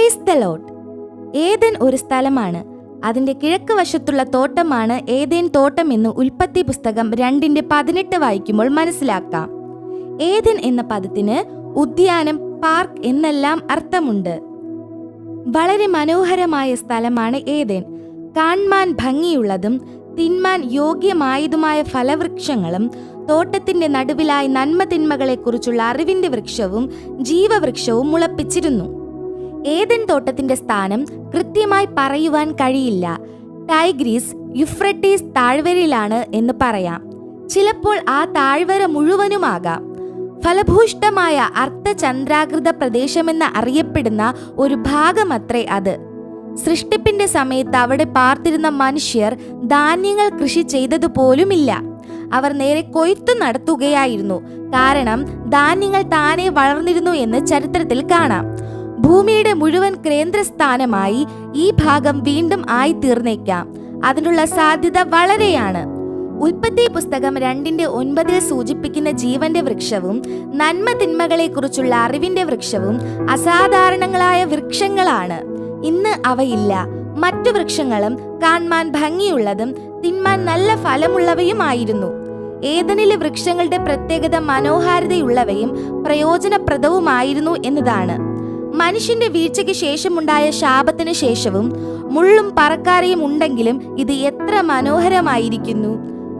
Praise the Lord. Eden ഒരു സ്ഥലമാണ്. അതിന്റെ കിഴക്ക് വശത്തുള്ള തോട്ടമാണ് ഏദേൻ തോട്ടം എന്ന് ഉൽപ്പത്തി പുസ്തകം 2:18 വായിക്കുമ്പോൾ മനസ്സിലാക്കാം. ഏദൻ എന്ന പദത്തിന് ഉദ്യാനം, പാർക്ക് എന്നെല്ലാം അർത്ഥമുണ്ട്. വളരെ മനോഹരമായ സ്ഥലമാണ് ഏദൻ. കാണാൻ ഭംഗിയുള്ളതും തിന്മാൻ യോഗ്യമായതുമായ ഫലവൃക്ഷങ്ങളും തോട്ടത്തിന്റെ നടുവിലായി നന്മ തിന്മകളെക്കുറിച്ചുള്ള അറിവിന്റെ വൃക്ഷവും ജീവവൃക്ഷവും മുളപ്പിച്ചിരുന്നു. ഏദൻ തോട്ടത്തിന്റെ സ്ഥാനം കൃത്യമായി പറയുവാൻ കഴിയില്ല. ടൈഗ്രീസ്, യുഫ്രട്ടീസ് താഴ്വരയിലാണ് എന്ന് പറയാം. ചിലപ്പോൾ ആ താഴ്വര മുഴുവനുമാകാം. ഫലഭൂഷ്ടമായ അർദ്ധചന്ദ്രാകൃത പ്രദേശമെന്ന് അറിയപ്പെടുന്ന ഒരു ഭാഗമത്രേ അത്. സൃഷ്ടിപ്പിന്റെ സമയത്ത് അവിടെ പാർത്തിരുന്ന മനുഷ്യർ ധാന്യങ്ങൾ കൃഷി ചെയ്തതുപോലുമില്ല. അവർ നേരെ കൊയ്ത്തു നടത്തുകയായിരുന്നു. കാരണം ധാന്യങ്ങൾ താനെ വളർന്നിരുന്നു എന്ന് ചരിത്രത്തിൽ കാണാം. ഭൂമിയുടെ മുഴുവൻ കേന്ദ്രസ്ഥാനമായി ഈ ഭാഗം വീണ്ടും ആയിത്തീർന്നേക്കാം. അതിനുള്ള സാധ്യത വളരെയാണ്. ഉൽപ്പത്തി പുസ്തകം 2:9 സൂചിപ്പിക്കുന്ന ജീവന്റെ വൃക്ഷവും നന്മ തിന്മകളെ കുറിച്ചുള്ള അറിവിന്റെ വൃക്ഷവും അസാധാരണങ്ങളായ വൃക്ഷങ്ങളാണ്. ഇന്ന് അവയില്ല. മറ്റു വൃക്ഷങ്ങളും കാണാൻ ഭംഗിയുള്ളതും തിന്മാൻ നല്ല ഫലമുള്ളവയുമായിരുന്നു. ഏദനിലെ വൃക്ഷങ്ങളുടെ പ്രത്യേകത മനോഹാരിതയുള്ളവയും പ്രയോജനപ്രദവുമായിരുന്നു എന്നതാണ്. മനുഷ്യന്റെ വീഴ്ചയ്ക്ക് ശേഷമുണ്ടായ ശാപത്തിന് ശേഷവും മുള്ളും പറക്കാരയും ഉണ്ടെങ്കിലും ഇത് എത്ര മനോഹരമായിരിക്കുന്നു.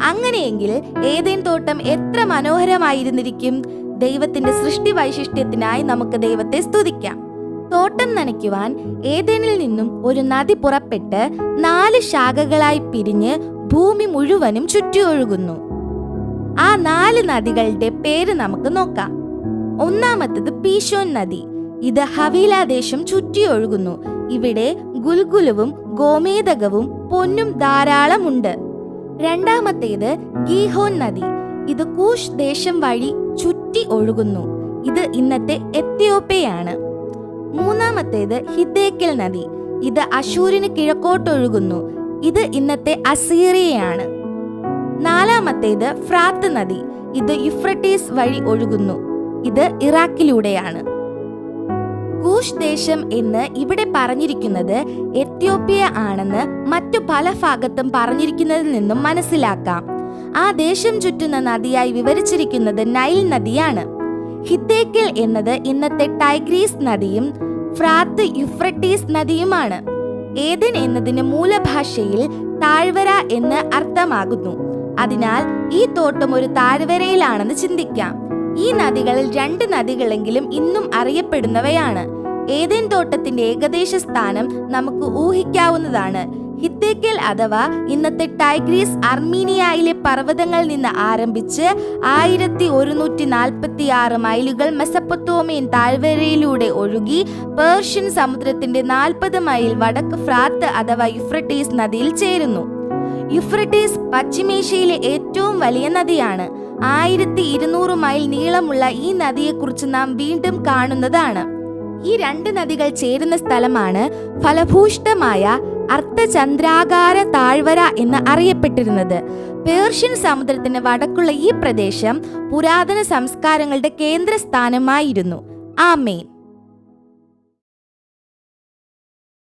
അങ്ങനെയെങ്കിൽ ഏദേൻ തോട്ടം എത്ര മനോഹരമായിരുന്നിരിക്കും. ദൈവത്തിന്റെ സൃഷ്ടി വൈശിഷ്ട്യത്തിനായി നമുക്ക് ദൈവത്തെ സ്തുതിക്കാം. തോട്ടം നനയ്ക്കുവാൻ ഏദേനിൽ നിന്നും ഒരു നദി പുറപ്പെട്ട് 4 ശാഖകളായി പിരിഞ്ഞ് ഭൂമി മുഴുവനും ചുറ്റിയൊഴുകുന്നു. ആ 4 നദികളുടെ പേര് നമുക്ക് നോക്കാം. ഒന്നാമത്തത് പീശോൻ നദി. ഇത് ഹവീല ദേശം ചുറ്റിയൊഴുകുന്നു. ഇവിടെ ഗുൽഗുലുവും ഗോമേതകവും പൊന്നും ധാരാളമുണ്ട്. രണ്ടാമത്തേത് ഗീഹോൻ നദി. ഇത് കൂഷ് ദേശം വഴി ചുറ്റി ഒഴുകുന്നു. ഇത് ഇന്നത്തെ എത്യോപ്യയാണ്. മൂന്നാമത്തേത് ഹിദ്ദേക്കൽ നദി. ഇത് അശൂരിന് കിഴക്കോട്ടൊഴുകുന്നു. ഇത് ഇന്നത്തെ അസീറിയയാണ്. നാലാമത്തേത് ഫ്രാത്ത് നദി. ഇത് യുഫ്രട്ടീസ് വഴി ഒഴുകുന്നു. ഇത് ഇറാഖിലൂടെയാണ്. കൂഷ് ദേശം എന്ന് ഇവിടെ പറഞ്ഞിരിക്കുന്നത് എത്യോപ്യ ആണെന്ന് മറ്റു പല ഭാഗത്തും പറഞ്ഞിരിക്കുന്നതിൽ നിന്നും മനസ്സിലാക്കാം. ആ ദേശം ചുറ്റുന്ന നദിയായി വിവരിച്ചിരിക്കുന്നത് നൈൽ നദിയാണ്. ഹിദ്ദേക്കൽ എന്നത് ഇന്നത്തെ ടൈഗ്രീസ് നദിയും ഫ്രാത്ത് യുഫ്രട്ടീസ് നദിയുമാണ്. ഏദൻ എന്നതിന് മൂലഭാഷയിൽ താഴ്വര എന്ന് അർത്ഥമാകുന്നു. അതിനാൽ ഈ തോട്ടം ഒരു താഴ്വരയിലാണെന്ന് ചിന്തിക്കാം. ഈ നദികളിൽ 2 നദികളെങ്കിലും ഇന്നും അറിയപ്പെടുന്നവയാണ്. ഏദൻ തോട്ടത്തിന്റെ ഏകദേശ സ്ഥാനം നമുക്ക് ഊഹിക്കാവുന്നതാണ്. ഹിദ്ദേക്കൽ അഥവാ ഇന്നത്തെ ടൈഗ്രീസ് അർമീനിയയിലെ പർവ്വതങ്ങളിൽ നിന്ന് ആരംഭിച്ച് 1146 മൈലുകൾ മെസപ്പൊത്തോമിയൻ താഴ്വരയിലൂടെ ഒഴുകി പേർഷ്യൻ സമുദ്രത്തിന്റെ 40 മൈൽ വടക്ക് ഫ്രാത്ത് അഥവാ യുഫ്രട്ടീസ് നദിയിൽ ചേരുന്നു. യുഫ്രട്ടീസ് പശ്ചിമേഷ്യയിലെ ഏറ്റവും വലിയ നദിയാണ്. 1200 മൈൽ നീളമുള്ള ഈ നദിയെക്കുറിച്ച് നാം വീണ്ടും കാണുന്നതാണ്. ഈ 2 നദികൾ ചേരുന്ന സ്ഥലമാണ് ഫലഭൂഷ്ടമായ അർദ്ധചന്ദ്രാകാര താഴ്വര എന്ന് അറിയപ്പെട്ടിരുന്നത്. പേർഷ്യൻ സമുദ്രത്തിന് വടക്കുള്ള ഈ പ്രദേശം പുരാതന സംസ്കാരങ്ങളുടെ കേന്ദ്രസ്ഥാനമായിരുന്നു. ആമേൻ.